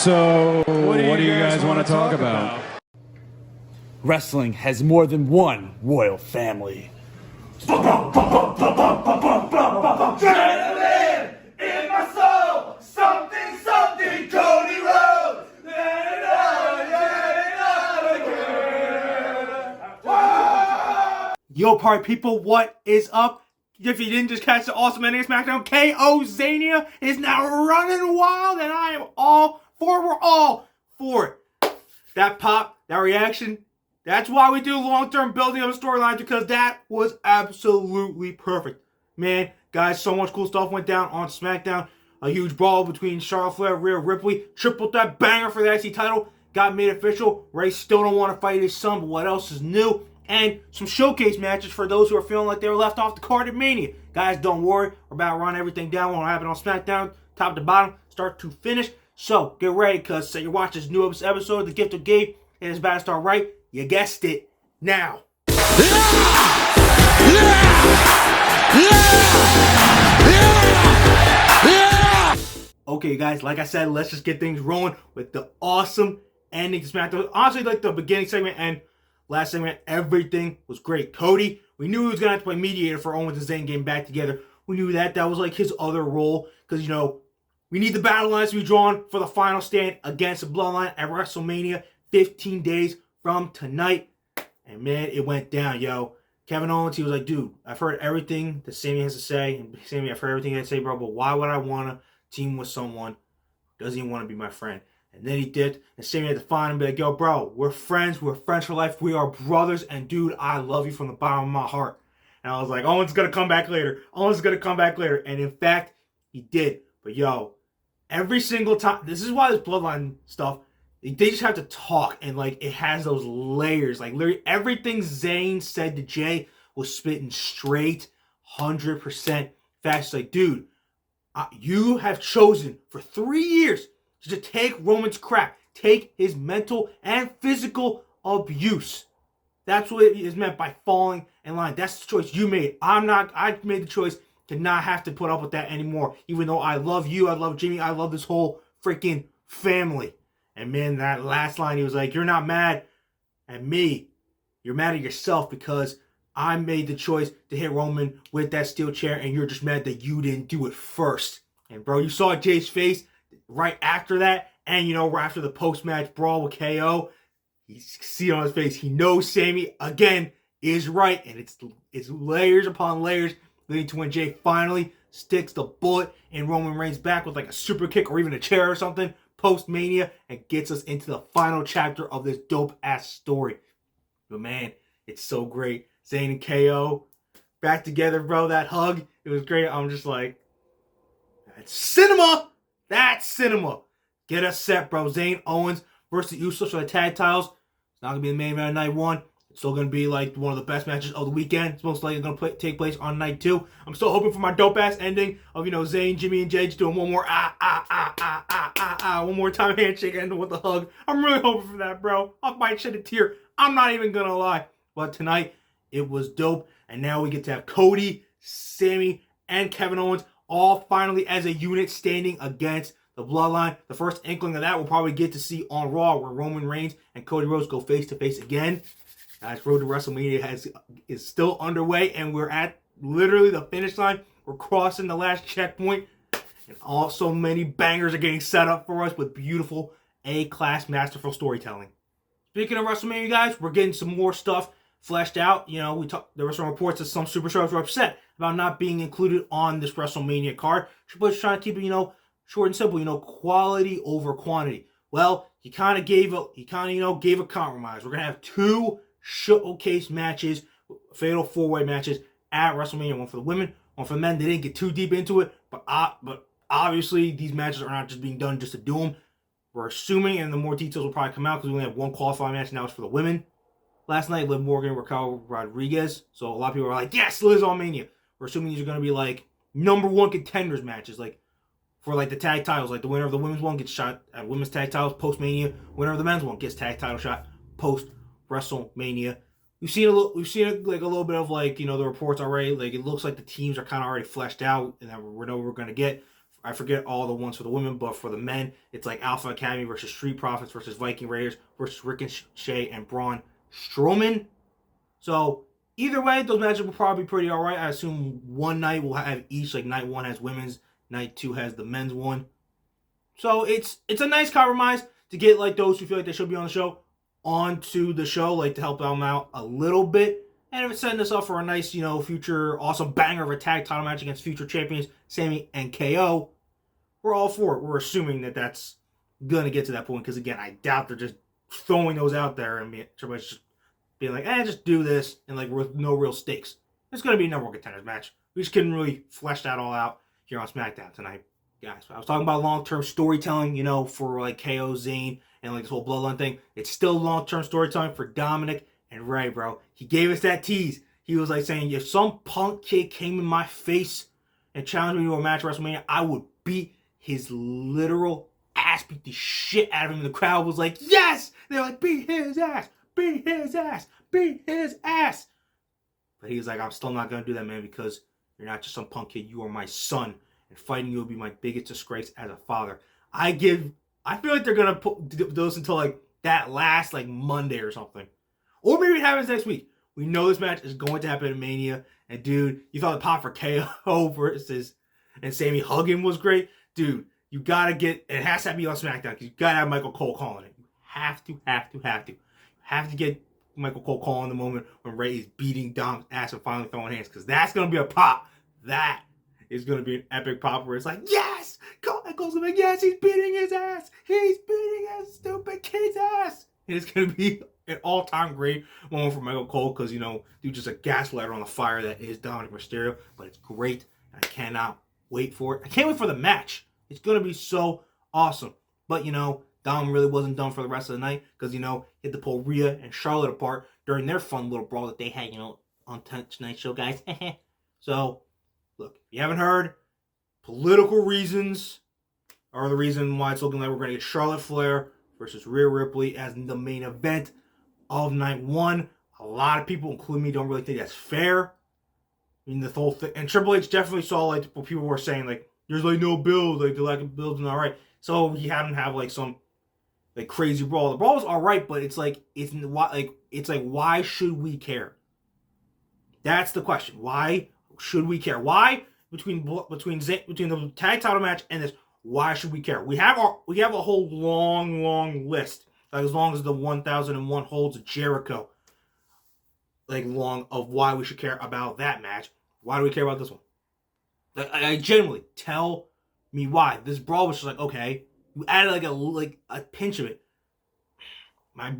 So, what do you guys want to talk about? Wrestling has more than one royal family. Adrenaline in my soul, something, something, Cody Rhodes. Yo, party people, what is up? If you didn't just catch the awesome ending of SmackDown, KO-ZAYNIA is now running wild, and I am all for it. We're all for it. That pop, that reaction, that's why we do long-term building of a storyline, because that was absolutely perfect. Man, guys, so much cool stuff went down on SmackDown. A huge brawl between Charlotte Flair, Rhea Ripley, triple threat banger for the IC title, got made official. Ray still don't want to fight his son, but what else is new? And some showcase matches for those who are feeling like they were left off the card at Mania. Guys, don't worry. We're about to run everything down. What happened on SmackDown, top to bottom, start to finish. So, get ready, because you're watching this new episode of The Gift of Gabe, and it's about to start right. You guessed it. Now. Okay, guys, like I said, let's just get things rolling with the awesome ending to SmackDown. Honestly, like the beginning segment and last segment, everything was great. Cody, we knew he was going to have to play mediator for Owens and Zayn getting back together. We knew that. That was like his other role. Because, you know, we need the battle lines to be drawn for the final stand against the Bloodline at WrestleMania 15 days from tonight. And, man, it went down, yo. Kevin Owens, he was like, dude, I've heard everything that Sami has to say. And Sami, I've heard everything he has to say, bro. But why would I want to team with someone who doesn't even want to be my friend? And then he did, and Sami had to find him and be like, yo, bro, we're friends for life, we are brothers, and dude, I love you from the bottom of my heart. And I was like, Owens is going to come back later. And in fact, he did. But yo, every single time, this is why this Bloodline stuff, they just have to talk, and like, it has those layers. Like, literally, everything Zayn said to Jay was spitting straight, 100% facts. Like, dude, you have chosen for 3 years to take Roman's crap, take his mental and physical abuse. That's what it is meant by falling in line. That's the choice you made. I made the choice to not have to put up with that anymore. Even though I love you, I love Jimmy, I love this whole freaking family. And man, that last line, he was like, you're not mad at me. You're mad at yourself because I made the choice to hit Roman with that steel chair, and you're just mad that you didn't do it first. And bro, you saw Jay's face right after that, and you know, right after the post-match brawl with KO, you see it on his face. He knows Sami, again, is right, and it's layers upon layers, leading to when Jay finally sticks the bullet in Roman Reigns' back with like a super kick or even a chair or something post-Mania, and gets us into the final chapter of this dope-ass story. But man, it's so great. Zayn and KO back together, bro. That hug, it was great. I'm just like, that's cinema! That's cinema. Get us set, bro. Zayn Owens versus the Usos for the tag titles. It's not going to be the main event of night one. It's still going to be like one of the best matches of the weekend. It's most likely going to take place on night two. I'm still hoping for my dope-ass ending of, you know, Zayn, Jimmy, and Jay just doing one more one more time handshake ending with a hug. I'm really hoping for that, bro. I might shed a tear. I'm not even going to lie. But tonight, it was dope. And now we get to have Cody, Sami, and Kevin Owens all finally as a unit standing against the Bloodline. The first inkling of that we'll probably get to see on Raw, where Roman Reigns and Cody Rhodes go face-to-face again. Guys, Road to WrestleMania is still underway, and we're at literally the finish line. We're crossing the last checkpoint, and also many bangers are getting set up for us with beautiful A-class masterful storytelling. Speaking of WrestleMania, guys, we're getting some more stuff fleshed out. You know, there were some reports that some superstars were upset about not being included on this WrestleMania card. Triple H trying to keep it, you know, short and simple, you know, quality over quantity. Well, he kind of gave a compromise. We're gonna have 2 showcase matches, fatal 4-way matches at WrestleMania. One for the women, one for the men. They didn't get too deep into it, but obviously these matches are not just being done just to do them. We're assuming, and the more details will probably come out because we only have one qualifying match now. It's for the women. Last night, Liv Morgan, Raquel Rodriguez. So a lot of people are like, yes, Liz on Mania. We're assuming these are going to be like #1 contenders matches, like for like the tag titles. Like the winner of the women's one gets shot at women's tag titles post Mania. Winner of the men's one gets tag title shot post WrestleMania. We've seen a little bit of like, you know, the reports already. Like it looks like the teams are kind of already fleshed out, and that we know we're going to get I forget all the ones for the women, but for the men, it's like Alpha Academy versus Street Profits versus Viking Raiders versus Ricochet and Braun Strowman. So either way, those matches will probably be pretty alright. I assume one night will have each, like night 1 has women's, night 2 has the men's one. So it's a nice compromise to get like those who feel like they should be on the show onto the show, like to help them out a little bit. And if it's setting us up for a nice, future awesome banger of a tag title match against future champions Sammy and KO, we're all for it. We're assuming that that's gonna get to that point because again, I doubt they're just throwing those out there and everybody's just being like, just do this and like with no real stakes. It's gonna be a number one contenders match. We just couldn't really flesh that all out here on SmackDown tonight, guys. I was talking about long-term storytelling, for like KO, Zayn, and like this whole bloodline thing. It's still long-term storytelling for Dominik and Ray, bro. He gave us that tease. He was like saying, if some punk kid came in my face and challenged me to a match at WrestleMania, I would beat his literal ass, beat the shit out of him. And the crowd was like, yes! They're like, beat his ass, beat his ass, beat his ass. But he was like, I'm still not going to do that, man, because you're not just some punk kid. You are my son. And fighting you will be my biggest disgrace as a father. I feel like they're going to put those until like that last like Monday or something. Or maybe it happens next week. We know this match is going to happen at Mania. And dude, you thought the pop for KO versus and Sammy hugging was great. Dude, you got to get, it has to be on SmackDown because you got to have Michael Cole calling it. You have to. You have to get Michael Cole calling the moment when Ray is beating Dom's ass and finally throwing hands because that's going to be a pop. That is going to be an epic pop where it's like, yes! Cole's like, yes, he's beating his ass! He's beating his stupid kid's ass! And it's going to be an all-time great moment for Michael Cole because, dude, just a gaslighter on the fire that is Dominik Mysterio. But it's great. And I cannot wait for it. I can't wait for the match. It's going to be so awesome. But, Dom really wasn't done for the rest of the night because, he had to pull Rhea and Charlotte apart during their fun little brawl that they had, on tonight's show, guys. So, look, if you haven't heard, political reasons are the reason why it's looking like we're going to get Charlotte Flair versus Rhea Ripley as the main event of night 1. A lot of people, including me, don't really think that's fair. I mean, the whole thing, and Triple H definitely saw like what people were saying, like there's like no build, like the lack of build's not right. So he had him have like some like crazy brawl. The brawl was all right, but it's like why should we care? That's the question. Why should we care? Why between the tag title match and this? Why should we care? We have a whole long list, like as long as the 1001 holds of Jericho, like long of why we should care about that match. Why do we care about this one? Like, I genuinely tell me why. This brawl was just like, okay, you added like a pinch of it. My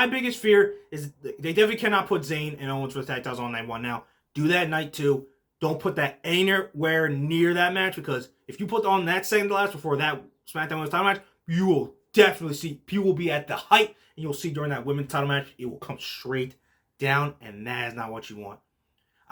biggest fear is they definitely cannot put Zayn and Owens for the tag titles on night 1 now. Do that night 2. Don't put that anywhere near that match because if you put on that second to last before that SmackDown Women's title match, you will definitely see, people will be at the height and you'll see during that women's title match, it will come straight down and that is not what you want.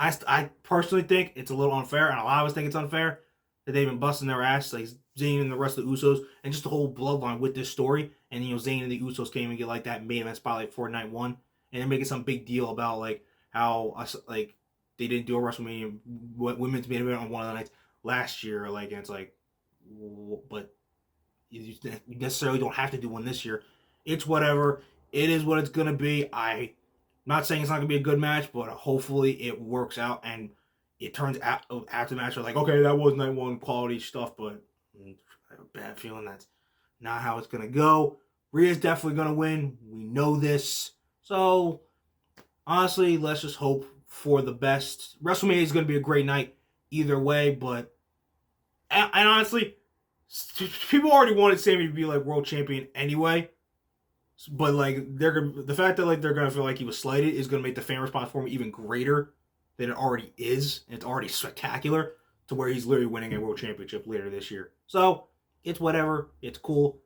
I personally think it's a little unfair, and a lot of us think it's unfair that they've been busting their ass, like Zayn and the rest of the Usos, and just the whole bloodline with this story. And Zayn and the Usos came and get like that main event spotlight for night 1, and they're making some big deal about like how like they didn't do a WrestleMania women's main event on one of the nights last year, like, and it's like, but you necessarily don't have to do one this year. It's whatever. It is what it's gonna be. I'm not saying it's not going to be a good match, but hopefully it works out and it turns out after the match, we're like, okay, that was night 1 quality stuff, but I have a bad feeling that's not how it's going to go. Rhea's definitely going to win. We know this. So, honestly, let's just hope for the best. WrestleMania is going to be a great night either way, but, and honestly, people already wanted Sammy to be like world champion anyway. But like the fact that like they're gonna feel like he was slighted is gonna make the fan response for him even greater than it already is. And it's already spectacular to where he's literally winning a world championship later this year. So it's whatever. It's cool.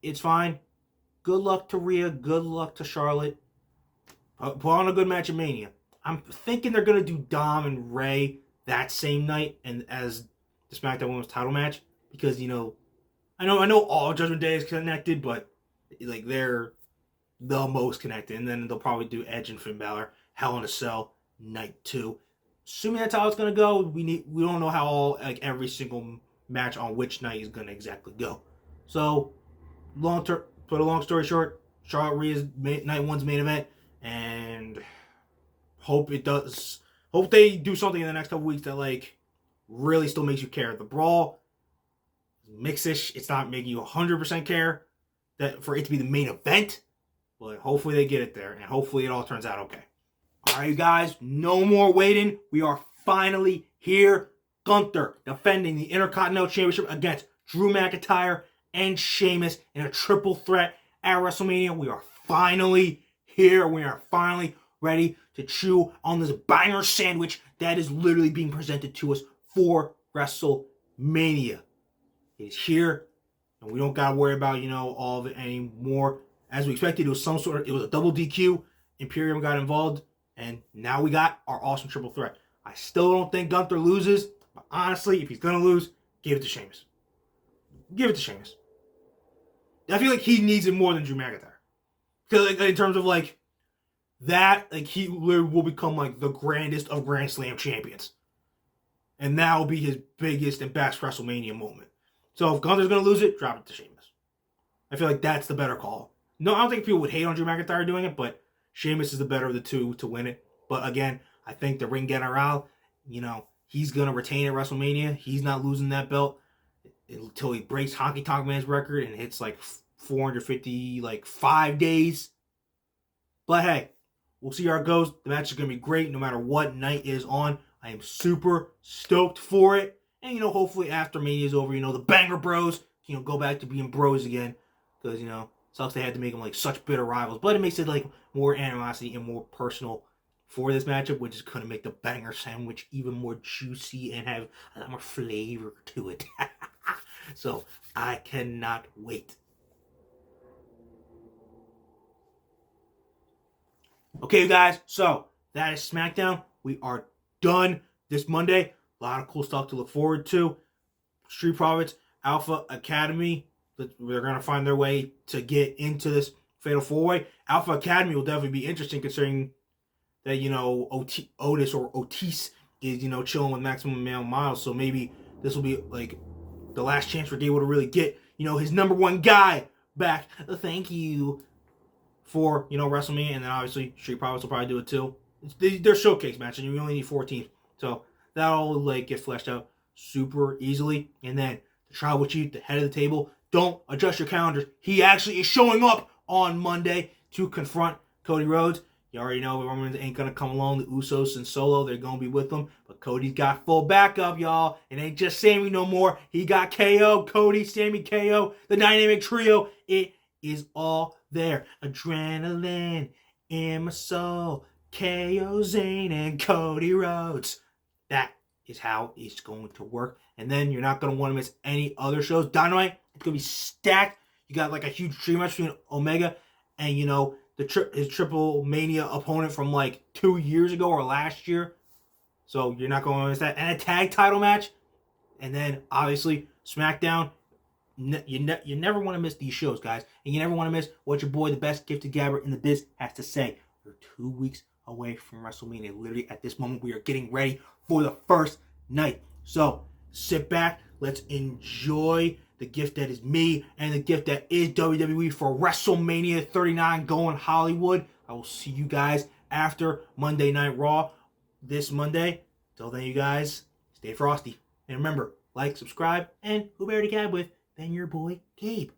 It's fine. Good luck to Rhea. Good luck to Charlotte. Put on a good match at Mania. I'm thinking they're gonna do Dom and Ray that same night and as the SmackDown Women's title match because I know all Judgment Day is connected, but like they're the most connected, and then they'll probably do Edge and Finn Balor, Hell in a Cell, night 2. Assuming that's how it's gonna go, we don't know how every single match on which night is going to exactly go. So, put a long story short, Charlotte Rhea's night one's main event, and hope they do something in the next couple weeks that like really still makes you care. The brawl mixish, it's not making you 100% care that for it to be the main event, but hopefully they get it there, and hopefully it all turns out okay. All right, you guys, no more waiting. We are finally here. Gunther defending the Intercontinental Championship against Drew McIntyre and Sheamus in a triple threat at WrestleMania. We are finally here. We are finally ready to chew on this banger sandwich that is literally being presented to us for WrestleMania. It is here, and we don't got to worry about, all of it anymore. As we expected, it was a double DQ. Imperium got involved, and now we got our awesome triple threat. I still don't think Gunther loses, but honestly, if he's going to lose, give it to Sheamus. Give it to Sheamus. I feel like he needs it more than Drew McIntyre. Because in terms of that, he literally will become the grandest of Grand Slam champions. And that will be his biggest and best WrestleMania moment. So if Gunther's going to lose it, drop it to Sheamus. I feel like that's the better call. No, I don't think people would hate on Drew McIntyre doing it, but Sheamus is the better of the two to win it. But again, I think the Ring General, he's going to retain at WrestleMania. He's not losing that belt until he breaks Honky Tonk Man's record and hits 450, 5 days. But hey, we'll see how it goes. The match is going to be great no matter what night it is on. I am super stoked for it. And, hopefully after Mania is over, the Banger Bros, go back to being bros again. Because, sucks they had to make them such bitter rivals. But it makes it more animosity and more personal for this matchup, which is going to make the Banger Sandwich even more juicy and have a lot more flavor to it. So, I cannot wait. Okay, guys, so that is SmackDown. We are done this Monday. A lot of cool stuff to look forward to. Street Profits, Alpha Academy, they're going to find their way to get into this Fatal 4-Way. Alpha Academy will definitely be interesting considering that, Otis or Otis is, chilling with Maximum Male Miles. So maybe this will be, the last chance for Gable to really get, his number one guy back. Thank you for, WrestleMania. And then obviously Street Profits will probably do it too. They're showcase matches, and you only need 4 teams. So that'll get fleshed out super easily. And then the Tribal Chief, the head of the table, don't adjust your calendars. He actually is showing up on Monday to confront Cody Rhodes. You already know Roman ain't going to come along. The Usos and Solo, they're going to be with them. But Cody's got full backup, y'all. It ain't just Sammy no more. He got KO, Cody, Sammy, KO, the Dynamic Trio. It is all there. Adrenaline in my soul. KO-ZAYNIA and Cody Rhodes. That is how it's going to work. And then you're not going to want to miss any other shows. Dynamite, it's going to be stacked. You got a huge dream match between Omega and, his Triple Mania opponent from 2 years ago or last year. So you're not going to miss that. And a tag title match. And then, obviously, SmackDown. You never want to miss these shows, guys. And you never want to miss what your boy, the best gifted gabber in the biz, has to say. We're 2 weeks away from WrestleMania. Literally, at this moment, we are getting ready for the first night. So, sit back. Let's enjoy the gift that is me and the gift that is WWE for WrestleMania 39 going Hollywood. I will see you guys after Monday Night Raw this Monday. Till then, you guys, stay frosty. And remember, like, subscribe, and who better to gab with than your boy, Gabe.